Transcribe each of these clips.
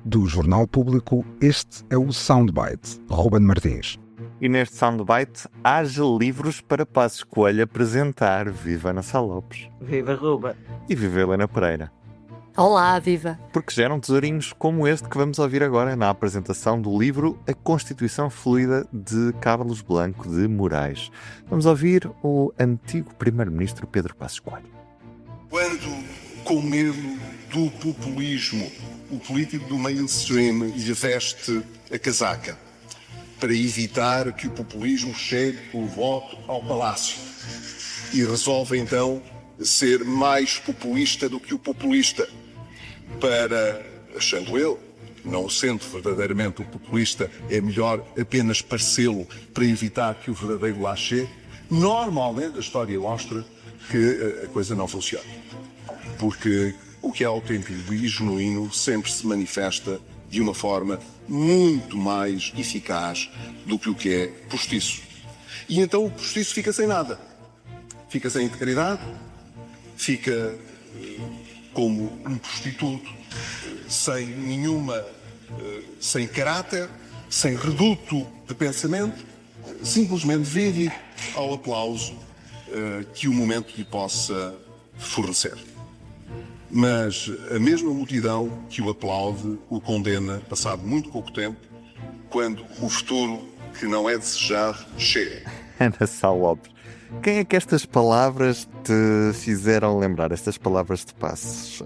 Do Jornal Público, este é o Soundbite, Ruben Martins. E neste Soundbite, haja livros para Passos Coelho apresentar. Viva Ana Sá Lopes. Viva Ruben. E viva Helena Pereira. Olá, viva! Porque geram tesourinhos como este que vamos ouvir agora na apresentação do livro A Constituição Fluida de Carlos Blanco de Moraes. Vamos ouvir o antigo primeiro-ministro Pedro Passos Coelho. Quando, com medo do populismo, o político do mainstream lhe veste a casaca para evitar que o populismo chegue o voto ao palácio e resolve então ser mais populista do que o populista para, achando ele, não sendo verdadeiramente o populista, é melhor apenas parecê-lo para evitar que o verdadeiro lá chegue. Normalmente a história mostra que a coisa não funciona, porque o que é autêntico e genuíno sempre se manifesta de uma forma muito mais eficaz do que o que é postiço. E então o postiço fica sem nada. Fica sem integridade, fica como um prostituto, sem caráter, sem reduto de pensamento, simplesmente vive ao aplauso que o momento lhe possa fornecer. Mas a mesma multidão que o aplaude o condena, passado muito pouco tempo, quando o futuro que não é desejar chega. Ana Sá Lopes. Quem é que estas palavras te fizeram lembrar? Estas palavras de Passos?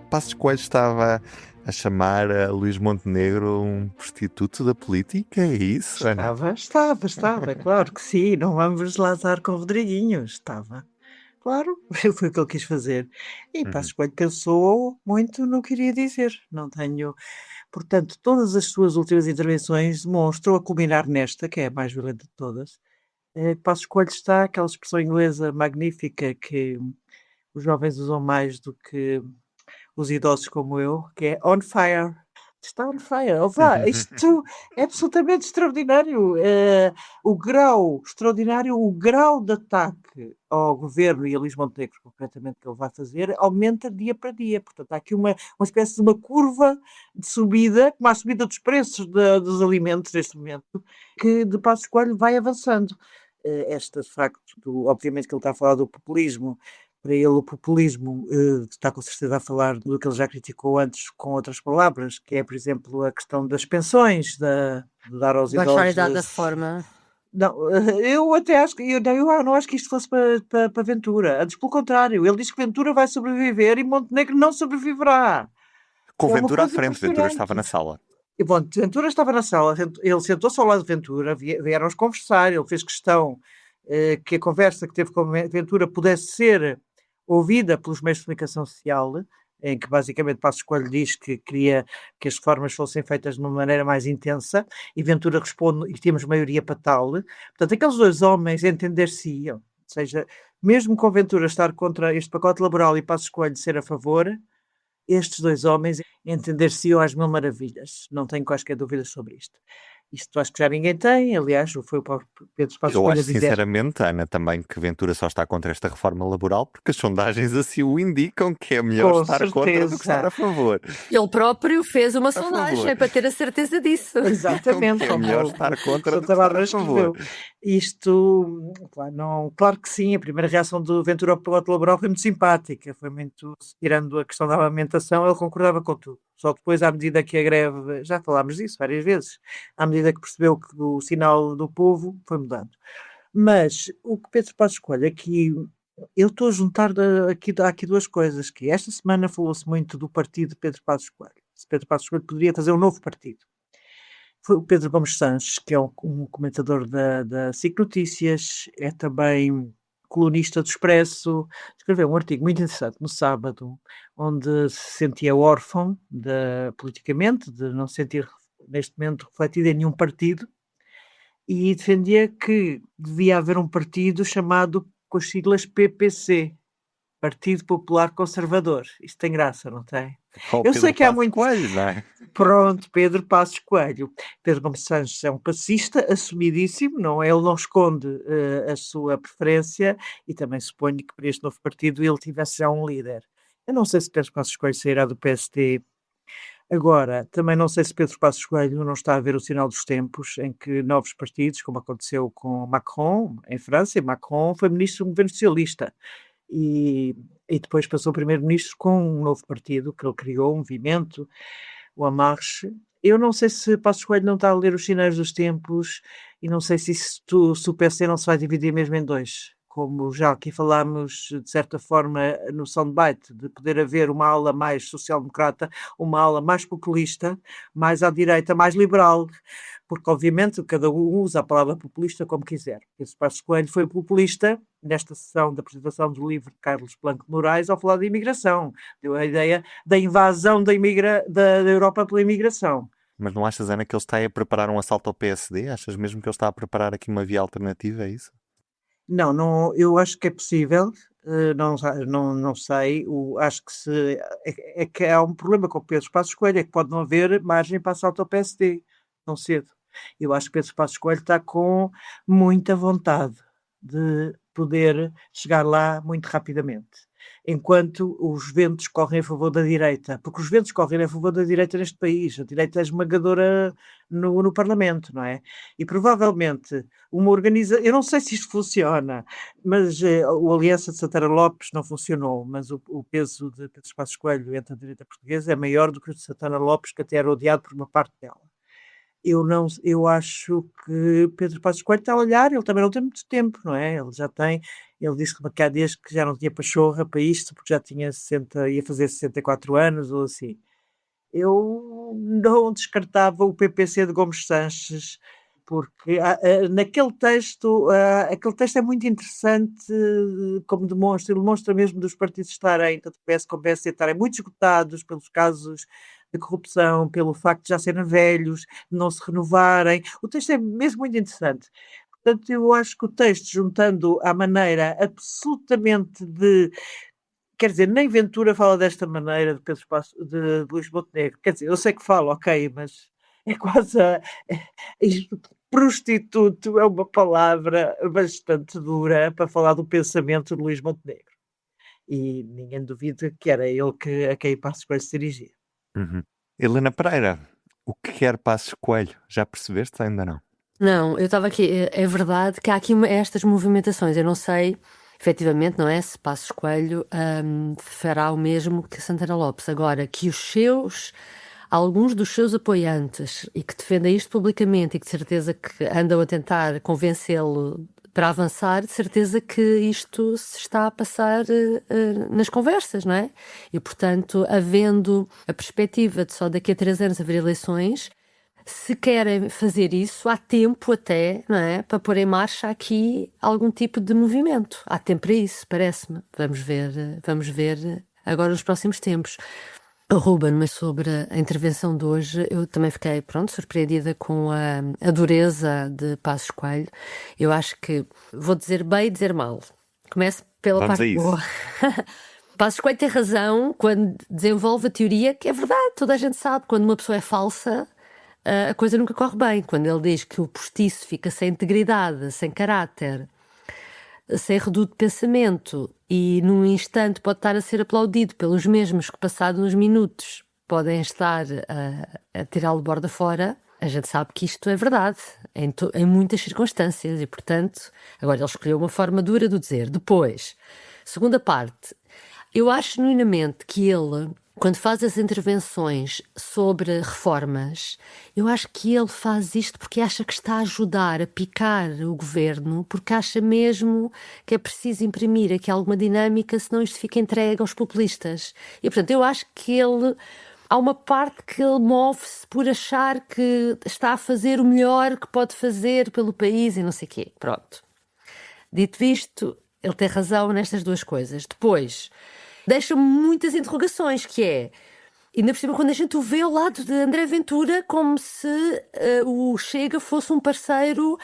Passos Coelho estava a chamar a Luís Montenegro um prostituto da política, é isso, Ana? Estava, claro que sim. Não vamos lazar com o Rodriguinho. Estava. Claro, foi o que ele quis fazer. E Passos Coelho pensou muito no que iria dizer. Não tenho... Portanto, todas as suas últimas intervenções demonstram, a culminar nesta, que é a mais violenta de todas. Passos Coelho está, aquela expressão inglesa magnífica que os jovens usam mais do que os idosos como eu, que é on fire. Está on fire. Isto é absolutamente extraordinário. O grau extraordinário, o grau de ataque ao governo e a Luís Montenegro, concretamente, que ele vai fazer, aumenta dia para dia. Portanto, há aqui uma espécie de uma curva de subida, como a subida dos preços dos alimentos neste momento, que de Passos Coelho vai avançando. De facto, obviamente que ele está a falar do populismo. Para ele o populismo está com certeza a falar do que ele já criticou antes com outras palavras, que é, por exemplo, a questão das pensões, de dar aos idosos... Baixaridade da reforma. Não, eu até acho que... Eu não acho que isto fosse para Ventura. Antes, pelo contrário, ele diz que Ventura vai sobreviver e Montenegro não sobreviverá. Com É uma Ventura à coisa frente, Ventura impressionante. estava na sala. E, bom, Ventura estava na sala, ele sentou-se ao lado de Ventura, vieram-os conversar, ele fez questão que a conversa que teve com Ventura pudesse ser ouvida pelos meios de comunicação social, em que basicamente Passos Coelho diz que queria que as reformas fossem feitas de uma maneira mais intensa, e Ventura responde, e temos maioria para tal. Portanto, aqueles dois homens entender-se-iam, ou seja, mesmo com Ventura estar contra este pacote laboral e Passos Coelho ser a favor, estes dois homens entender-se-iam às mil maravilhas. Não tenho quaisquer dúvidas sobre isto. Isto acho que já ninguém tem, aliás, foi o próprio Pedro Passos Eu Coelho a acho dizer. sinceramente, Ana, também que Ventura só está contra esta reforma laboral porque as sondagens assim o indicam, que é melhor Com estar contra do que estar a favor. Ele próprio fez uma favor. sondagem para ter a certeza disso. Exatamente. É melhor estar contra do que Santa estar Bárbara a favor. escreveu. Isto, claro que sim, a primeira reação do Ventura ao pacote laboral foi muito simpática, foi muito, tirando a questão da alimentação, ele concordava com tudo. Só depois, à medida que a greve, já falámos disso várias vezes, à medida que percebeu que o sinal do povo foi mudando. Mas o que Pedro Passos Coelho aqui, eu estou a juntar aqui duas coisas, que esta semana falou-se muito do partido de Pedro Passos Coelho. Se Pedro Passos Coelho poderia fazer um novo partido. Foi o Pedro Gomes Sanches, que é um comentador da SIC Notícias, é também colunista do Expresso, escreveu um artigo muito interessante no sábado, onde se sentia órfão politicamente, de não se sentir neste momento refletido em nenhum partido, e defendia que devia haver um partido chamado com as siglas PPC, Partido Popular Conservador. Isto tem graça, não tem? Eu sei que há muito... Coelho, não é? Pronto, Pedro Passos Coelho. Pedro Gomes Sanches é um passista assumidíssimo, não é? Ele não esconde a sua preferência e também suponho que para este novo partido ele tivesse já um líder. Eu não sei se Pedro Passos Coelho sairá do PSD Agora, também não sei se Pedro Passos Coelho não está a ver o sinal dos tempos em que novos partidos, como aconteceu com Macron em França, e Macron foi ministro de um governo socialista e, e depois passou primeiro-ministro com um novo partido que ele criou, um movimento, o En Marche. Eu não sei se Passos Coelho não está a ler os sinais dos tempos e não sei se o PC não se vai dividir mesmo em dois. Como já aqui falámos, de certa forma, no soundbite, de poder haver uma ala mais social-democrata, uma ala mais populista, mais à direita, mais liberal, porque obviamente cada um usa a palavra populista como quiser. Esse Passos Coelho foi populista nesta sessão da apresentação do livro de Carlos Blanco de Moraes ao falar de imigração. Deu a ideia da invasão da Europa pela imigração. Mas não achas, Ana, que ele está a preparar um assalto ao PSD? Achas mesmo que ele está a preparar aqui uma via alternativa, é isso? Não, eu acho que é possível, não sei, acho que é que há um problema com o Pedro Passos Coelho, é que pode não haver margem para assalto ao PSD, tão cedo. Eu acho que Pedro Passos Coelho está com muita vontade de poder chegar lá muito rapidamente, enquanto os ventos correm a favor da direita, porque os ventos correm a favor da direita neste país, a direita é esmagadora no Parlamento, não é? E provavelmente eu não sei se isto funciona, mas o Aliança de Santana Lopes não funcionou, mas o peso de Pedro Passos Coelho entre a direita portuguesa é maior do que o de Santana Lopes, que até era odiado por uma parte dela. Eu acho que Pedro Passos Coelho está a olhar, ele também não tem muito tempo, não é? Ele disse-me que há dias que já não tinha pachorra para isto, porque já tinha ia fazer 64 anos ou assim. Eu não descartava o PPC de Gomes Sanches, porque naquele texto, aquele texto é muito interessante, como ele demonstra mesmo dos partidos estarem, tanto o PS como o PSD, estarem muito esgotados pelos casos de corrupção, pelo facto de já serem velhos, de não se renovarem. O texto é mesmo muito interessante. Portanto, eu acho que o texto, juntando à maneira absolutamente quer dizer, nem Ventura fala desta maneira de Luís Montenegro. Quer dizer, eu sei que falo, ok, mas é quase prostituto é uma palavra bastante dura para falar do pensamento de Luís Montenegro. E ninguém duvida que era ele a quem Passos Coelho se dirigia. Uhum. Helena Pereira, o que quer Passos Coelho? Já percebeste? Ainda não. Não, eu estava aqui. É verdade que há aqui estas movimentações. Eu não sei, efetivamente, não é? Se Passos Coelho fará o mesmo que Santana Lopes. Agora, que alguns dos seus apoiantes e que defendem isto publicamente e que de certeza que andam a tentar convencê-lo para avançar, de certeza que isto se está a passar nas conversas, não é? E, portanto, havendo a perspectiva de só daqui a 3 anos haver eleições, se querem fazer isso, há tempo até, não é? Para pôr em marcha aqui algum tipo de movimento. Há tempo para isso, parece-me. Vamos ver agora nos próximos tempos. Ruben, mas sobre a intervenção de hoje, eu também fiquei, surpreendida com a dureza de Passos Coelho. Eu acho que vou dizer bem e dizer mal. Começo pela Vamos parte boa. Passos Coelho tem razão quando desenvolve a teoria que é verdade, toda a gente sabe, quando uma pessoa é falsa, a coisa nunca corre bem. Quando ele diz que o postiço fica sem integridade, sem caráter, sem reduto de pensamento e num instante pode estar a ser aplaudido pelos mesmos que passados uns minutos podem estar a tirá-lo borda fora, a gente sabe que isto é verdade em muitas circunstâncias e, portanto, agora ele escolheu uma forma dura de dizer. Depois, segunda parte, eu acho genuinamente que ele, quando faz as intervenções sobre reformas, eu acho que ele faz isto porque acha que está a ajudar a picar o governo, porque acha mesmo que é preciso imprimir aqui alguma dinâmica, senão isto fica entregue aos populistas. E, portanto, eu acho que há uma parte que ele move-se por achar que está a fazer o melhor que pode fazer pelo país e não sei o quê. Pronto. Dito isto, ele tem razão nestas duas coisas. Depois, deixa-me muitas interrogações, que é, ainda por cima, quando a gente o vê ao lado de André Ventura, como se o Chega fosse um parceiro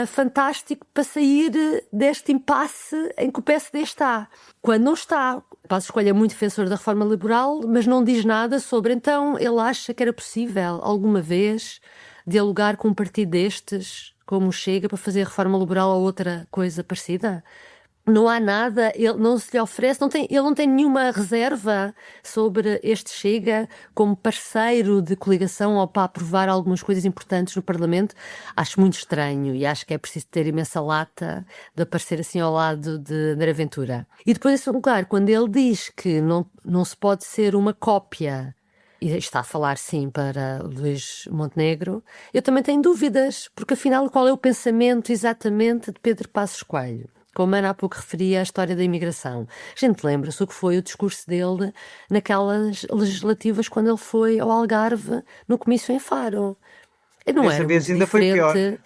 fantástico para sair deste impasse em que o PSD está. Quando não está. Passos Coelho é muito defensor da reforma liberal, mas não diz nada sobre, então, ele acha que era possível, alguma vez, dialogar com um partido destes, como o Chega, para fazer reforma liberal ou outra coisa parecida? não há nada, ele não se lhe oferece, ele não tem nenhuma reserva sobre este Chega como parceiro de coligação ou para aprovar algumas coisas importantes no Parlamento. Acho muito estranho e acho que é preciso ter imensa lata de aparecer assim ao lado de André Ventura. E depois, claro, quando ele diz que não se pode ser uma cópia, e está a falar sim para Luís Montenegro, eu também tenho dúvidas, porque afinal qual é o pensamento exatamente de Pedro Passos Coelho? Como a Ana há pouco referia a história da imigração. A gente lembra-se o que foi o discurso dele naquelas legislativas quando ele foi ao Algarve no comício em Faro. Não Desta era vez muito ainda foi pior. diferente.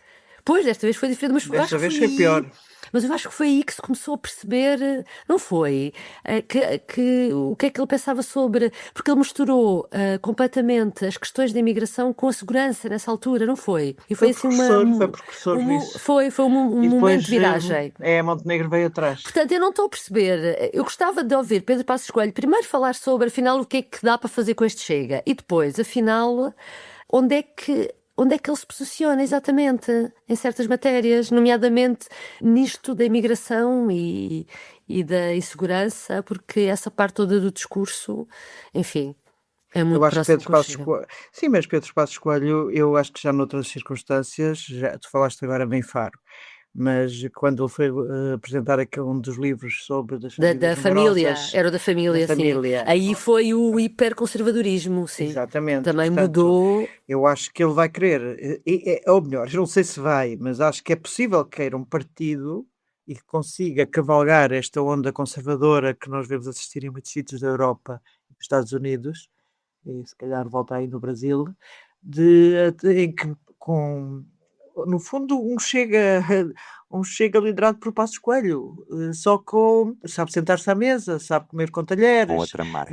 Pois, desta vez foi diferente, mas Desta acho que vez foi foi pior. Mas eu acho que foi aí que se começou a perceber, não foi? O que é que ele pensava sobre... Porque ele misturou completamente as questões da imigração com a segurança nessa altura, não foi? E foi assim Foi precursor nisso. Foi um E momento depois, de viragem. Montenegro veio atrás. Portanto, eu não estou a perceber. Eu gostava de ouvir Pedro Passos Coelho primeiro falar sobre, afinal, o que é que dá para fazer com este Chega. E depois, afinal, onde é que ele se posiciona exatamente em certas matérias, nomeadamente nisto da imigração e da insegurança, porque essa parte toda do discurso, enfim, é muito Eu acho que próximo Pedro com o Passos Chega. Coelho. Sim, mas Pedro Passos Coelho, eu acho que já noutras circunstâncias, tu falaste agora bem Faro, mas quando ele foi apresentar um dos livros sobre das Da famílias família, numerosas, era o da família, da sim. família. Aí foi o hiperconservadorismo, sim. Exatamente. Também Portanto, mudou. eu acho que ele vai querer, ou melhor, eu não sei se vai, mas acho que é possível que queira um partido e que consiga cavalgar esta onda conservadora que nós vemos assistir em muitos sítios da Europa e dos Estados Unidos, e se calhar volta aí no Brasil, em que no fundo um chega liderado por Passos Coelho, só sabe sentar-se à mesa, sabe comer com Com talheres, outra marca.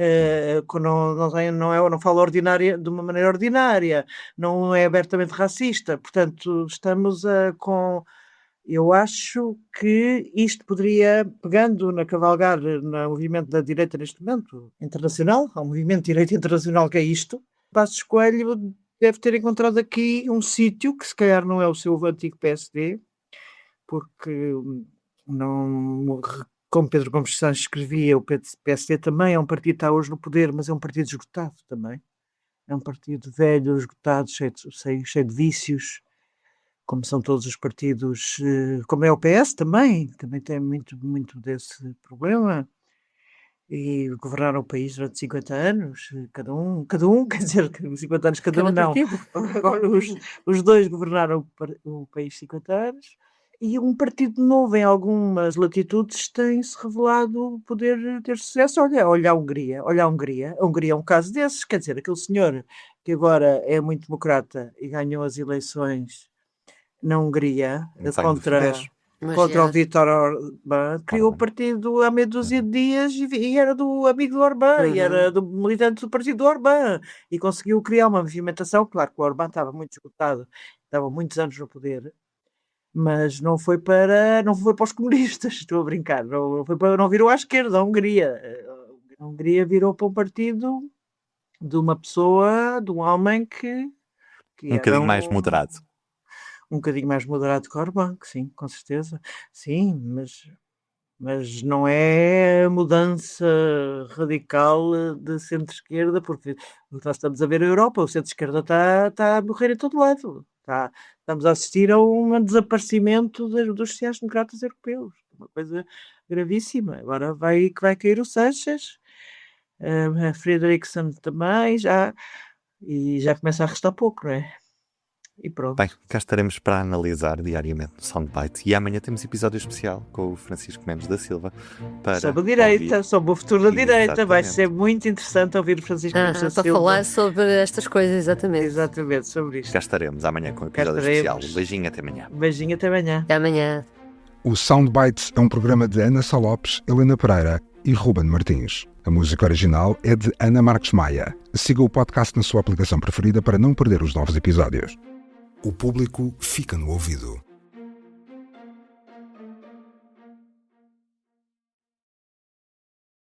não fala de uma maneira ordinária, não é abertamente racista, portanto estamos eu acho que isto poderia, pegando na cavalgar no movimento da direita neste momento, internacional, há um movimento de direita internacional que é isto, Passos Coelho deve ter encontrado aqui um sítio que se calhar não é o seu antigo PSD, porque não, como Pedro Gomes Santos escrevia, o PSD também é um partido que está hoje no poder, mas é um partido esgotado também. É um partido velho, esgotado, cheio de vícios, como são todos os partidos, como é o PS também tem muito, muito desse problema, e governaram o país durante 50 anos, cada um, quer dizer, 50 anos cada um não, partido. agora os dois governaram o país 50 anos, e um partido novo em algumas latitudes tem-se revelado poder ter sucesso. Olha a Hungria, a Hungria é um caso desses, quer dizer, aquele senhor que agora é muito democrata e ganhou as eleições na Hungria contra o Vítor Orbán, criou o partido há meia dúzia de dias e era do amigo do Orbán, e era do militante do partido do Orbán, e conseguiu criar uma movimentação. Claro que o Orbán estava muito esgotado, estava muitos anos no poder, mas não foi para os comunistas, estou a brincar, não virou à esquerda a Hungria. A Hungria virou para um partido de uma pessoa, de um homem que Um bocadinho mais moderado. Um bocadinho mais moderado que o Orbán, sim, com certeza. Sim, mas não é mudança radical de centro-esquerda, porque nós estamos a ver a Europa, o centro-esquerda está a morrer em todo lado. Estamos a assistir a um desaparecimento dos sociais-democratas europeus. Uma coisa gravíssima. Agora vai cair o Sánchez, a Frederiksen também, e já começa a restar pouco, não é? E pronto. Bem, cá estaremos para analisar diariamente no Soundbite. E amanhã temos episódio especial com o Francisco Mendes da Silva para sobre a direita, ouvir. sobre o futuro da direita. Vai Exatamente. ser muito interessante ouvir o Francisco Mendes da Para Silva. falar sobre estas coisas, exatamente. Exatamente, sobre isto. Cá estaremos amanhã com o episódio especial. Um beijinho, até amanhã. Beijinho, até amanhã. Até amanhã. O Soundbites é um programa de Ana Sá Lopes, Helena Pereira e Ruben Martins. A música original é de Ana Marques Maia. Siga o podcast na sua aplicação preferida para não perder os novos episódios. O público fica no ouvido.